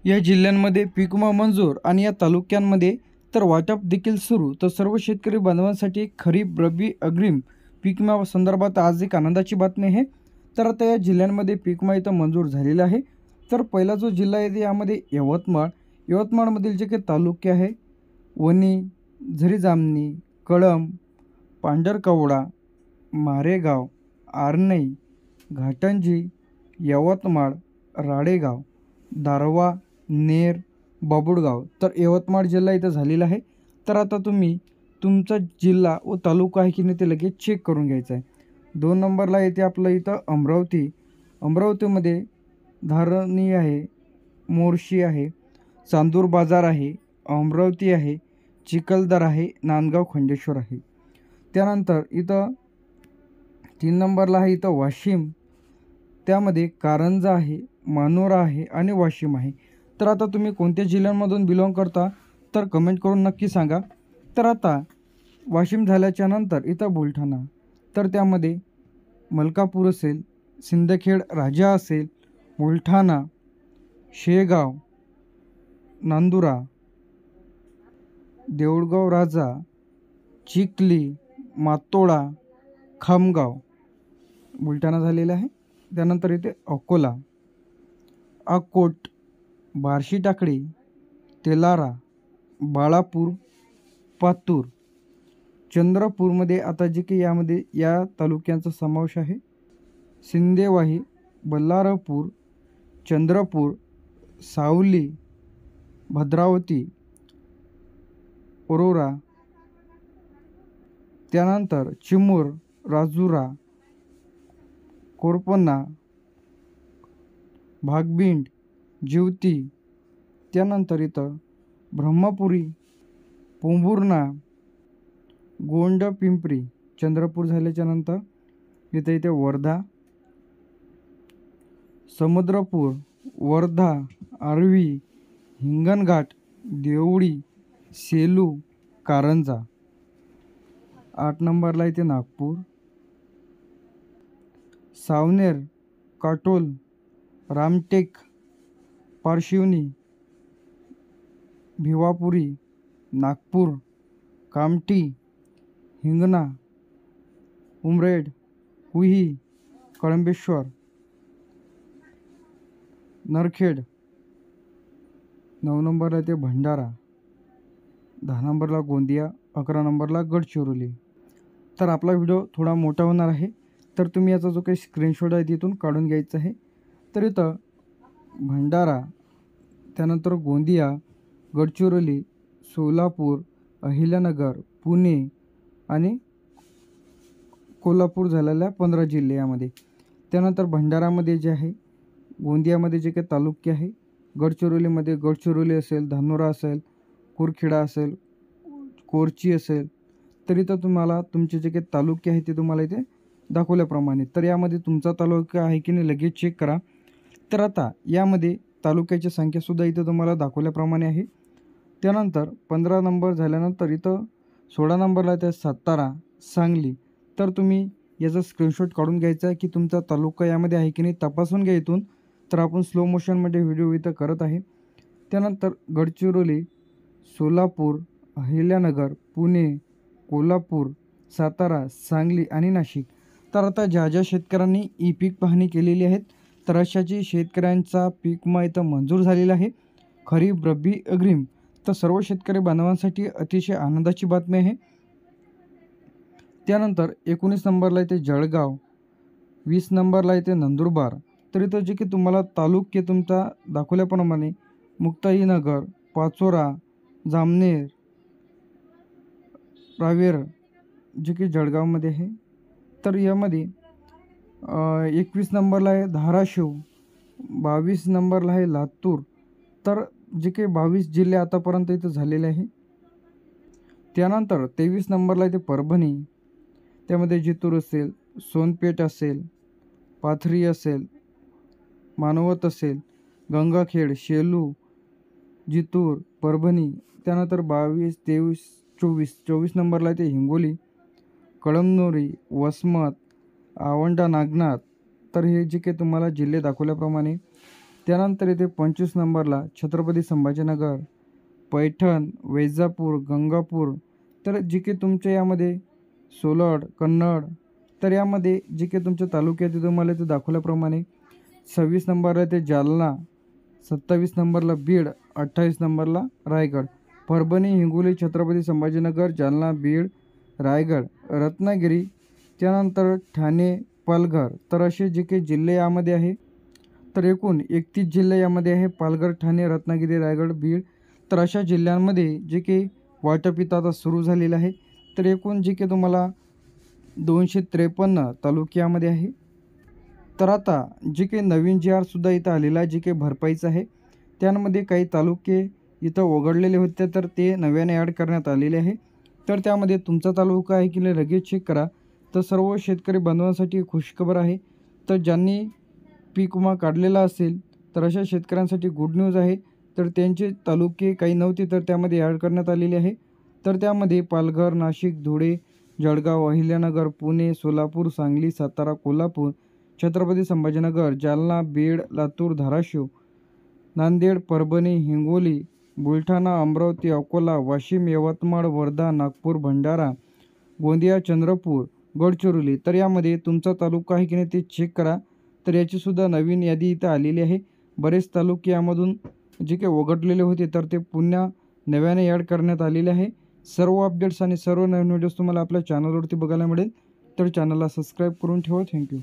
या जिल्ह्यांमध्ये पीक विमा मंजूर आणि या तालुक्यांमध्ये तर वाटप देखील सुरू। तर सर्व शेतकरी बांधवांसाठी खरीप रब्बी अग्रिम पीक विमा संदर्भात आज एक आनंदाची बातमी आहे। तर आता या जिल्ह्यांमध्ये पीक विमा इथं मंजूर झालेला आहे। तर पहिला जो जिल्हा आहे यामध्ये यवतमाळमधील जे काही तालुके आहे वणी, झरी जामणी, कळंब, पांढरकवडा, मारेगाव, आर्णई, घाटंजी, यवतमाळ, राळेगाव, दारव्हा, नेर, बाभुळगाव तर यवतमाळ जिल्हा इथं झालेला आहे। तर आता तुम्ही तुमचा जिल्हा व तालुका आहे की नाही ते लगेच चेक करून घ्यायचं आहे। 2 नंबरला येते आपलं इथं अमरावतीमध्ये धारणी आहे, मोर्शी आहे, चांदूर बाजार आहे, अमरावती आहे, चिखलदरा आहे, नांदगाव खंडेश्वर आहे। त्यानंतर इथं 3 नंबरला आहे इथं वाशिम, त्यामध्ये कारंजा आहे, मानोरा आहे आणि वाशिम आहे। तर आता तुम्ही कोणत्या जिल्ह्यांमधून बिलॉंग करता तर कमेंट करून नक्की सांगा। तर आता वाशिम झाल्याच्या नंतर इथं बुलढाणा, तर त्यामध्ये मलकापूर असेल, सिंदखेड राजा असेल, बुलढाणा, शेगाव, नांदुरा, देऊळगाव राजा, चिखली, मातोळा, खामगाव बुलढाणा झालेला आहे। त्यानंतर इथे अकोला, अकोट, बार्शी टाकळी, तेलारा, बाळापूर, पातूर, चंद्रपूरमध्ये आता जे की यामध्ये या तालुक्यांचा समावेश आहे। सिंदेवाही, बल्लारपूर, चंद्रपूर, सावली, भद्रावती, ओरोरा, त्यानंतर चिमूर, राजुरा, कोरपन्ना, भागबिंड, जिवती, त्यानंतर इथं ब्रह्मपुरी, पोंभुर्णा, गोंडपिंपरी, चंद्रपूर झाल्याच्या नंतर इथे वर्धा, समुद्रपूर, वर्धा, आर्वी, हिंगणघाट, देवळी, सेलू, कारंजा। 8 नंबरला इथे नागपूर, सावनेर, काटोल, रामटेक, पारशिवनी, भिवापुरी, नागपूर, कामठी, हिंगणा, उमरेड, कुही, कळंबेश्वर, नरखेड। 9 नंबरला ते भंडारा, 10 नंबरला गोंदिया, 11 नंबरला गडचिरोली। तर आपला व्हिडिओ थोडा मोठा होणार आहे, तर तुम्ही याचा जो काही स्क्रीनशॉट आहे तिथून काढून घ्यायचा आहे। तर इथं भंडारा, त्यानंतर गोंदिया, गडचिरोली, सोलापूर, अहिल्यानगर, पुणे आणि कोल्हापूर झालेल्या 15 जिल्हे यामध्ये। त्यानंतर भंडारामध्ये जे आहे, गोंदियामध्ये जे काही तालुके आहे, गडचिरोलीमध्ये गडचिरोली असेल, धानोरा असेल, कुरखेडा असेल, कोरची असेल, तर इथं तुम्हाला तुमचे जे काही तालुके आहेत ते तुम्हाला इथे दाखवल्याप्रमाणे। तर यामध्ये तुमचा तालुका आहे की नाही लगेच चेक करा। तर आता यामध्ये तालुक्याची संख्यासुद्धा इथं तुम्हाला दाखवल्याप्रमाणे आहे। त्यानंतर 15 नंबर झाल्यानंतर इथं 16 नंबरला त्या सातारा, सांगली। तर तुम्ही याचा स्क्रीनशॉट काढून घ्यायचा आहे की तुमचा तालुका यामध्ये आहे की नाही तपासून घ्या इथून। तर आपण स्लो मोशनमध्ये व्हिडिओ इथं करत आहे। त्यानंतर गडचिरोली, सोलापूर, अहिल्यानगर, पुणे, कोल्हापूर, सातारा, सांगली आणि नाशिक। तर आता ज्या ज्या शेतकऱ्यांनी ई पीक पाहणी केलेली आहेत तर अशाची शेतकऱ्यांचा पीक विमा इथं मंजूर झालेला आहे, खरीप रब्बी अग्रिम। तर सर्व शेतकरी बांधवांसाठी अतिशय आनंदाची बातमी आहे। त्यानंतर 19 नंबरला इथे जळगाव, 20 नंबरला इथे नंदुरबार। तर इथं जे की तुम्हाला तालुके तुमचा दाखवल्याप्रमाणे मुक्ताईनगर, पाचोरा, जामनेर, रावेर जे की जळगावमध्ये आहे। तर यामध्ये 21 नंबरला आहे धाराशिव, 22 नंबरला आहे लातूर। तर जे काही 22 जिल्हे आतापर्यंत इथं झालेले आहे। त्यानंतर 23 नंबरला इथे परभणी, त्यामध्ये जितूर असेल, सोनपेठ असेल, पाथरी असेल, मानवत असेल, गंगाखेड, शेलू, जितूर, परभणी। त्यानंतर 22, 23, 24 नंबरला इथे हिंगोली, कळमनुरी, वसमत, आवंढा नागनाथ। तर हे जे काही तुम्हाला जिल्हे दाखवल्याप्रमाणे त्यानंतर येथे 25 नंबरला छत्रपती संभाजीनगर, पैठण, वैजापूर, गंगापूर. तर जे काही तुमच्या यामध्ये सोलड, कन्नड, तर यामध्ये जे काही तुमच्या तालुक्यात तुम्हाला ते दाखवल्याप्रमाणे 26 नंबरला ते जालना, 27 नंबरला बीड, 28 नंबरला रायगड, परभणी, हिंगोली, छत्रपती संभाजीनगर, जालना, बीड, रायगड, रत्नागिरी, त्यानंतर ठाणे, पालघर. तर असे जे काही जिल्हे यामध्ये आहे, तर एकूण 31 जिल्हे यामध्ये आहे. पालघर, ठाणे, रत्नागिरी, रायगड, बीड. तर अशा जिल्ह्यांमध्ये जे काही वाटप इथं आता सुरू झालेलं आहे. तर एकूण जे काही तुम्हाला 253 तालुक्यामध्ये आहे. तर आता जे काही नवीन जी-आरसुद्धा इथं आलेला आहे, जे काही भरपाईचं आहे, त्यामध्ये काही तालुके इथं वगळलेले होते, तर ते नव्याने ॲड करण्यात आलेले आहे. तर त्यामध्ये तुमचा तालुका आहे की नाही लगेच चेक करा. तर सर्व शेतकरी बांधवांसाठी खुशखबर आहे. तर ज्यांनी पीक विमा काढलेला असेल, तर अशा शेतकऱ्यांसाठी गुड न्यूज आहे. तर त्यांचे तालुके काही नव्हते, तर त्यामध्ये ॲड करण्यात आलेले आहे. तर त्यामध्ये पालघर, नाशिक, धुळे, जळगाव, अहिल्यानगर, पुणे, सोलापूर, सांगली, सातारा, कोल्हापूर, छत्रपती संभाजीनगर, जालना, बीड, लातूर, धाराशिव, नांदेड, परभणी, हिंगोली, बुलढाणा, अमरावती, अकोला, वाशिम, यवतमाळ, वर्धा, नागपूर, भंडारा, गोंदिया, चंद्रपूर, गडचिरोली. तर यामध्ये तुमचा तालुका आहे की नाही ते चेक करा. तर याचीसुद्धा नवीन यादी इथं आलेली आहे. बरेच तालुके यामधून जे काही वगळलेले होते, तर ते पुन्हा नव्याने ॲड करण्यात आलेले आहे. सर्व अपडेट्स आणि सर्व नवीन व्हिडिओज तुम्हाला आपल्या चॅनलवरती बघायला मिळेल. तर चॅनलला सबस्क्राईब करून ठेवा. थँक्यू.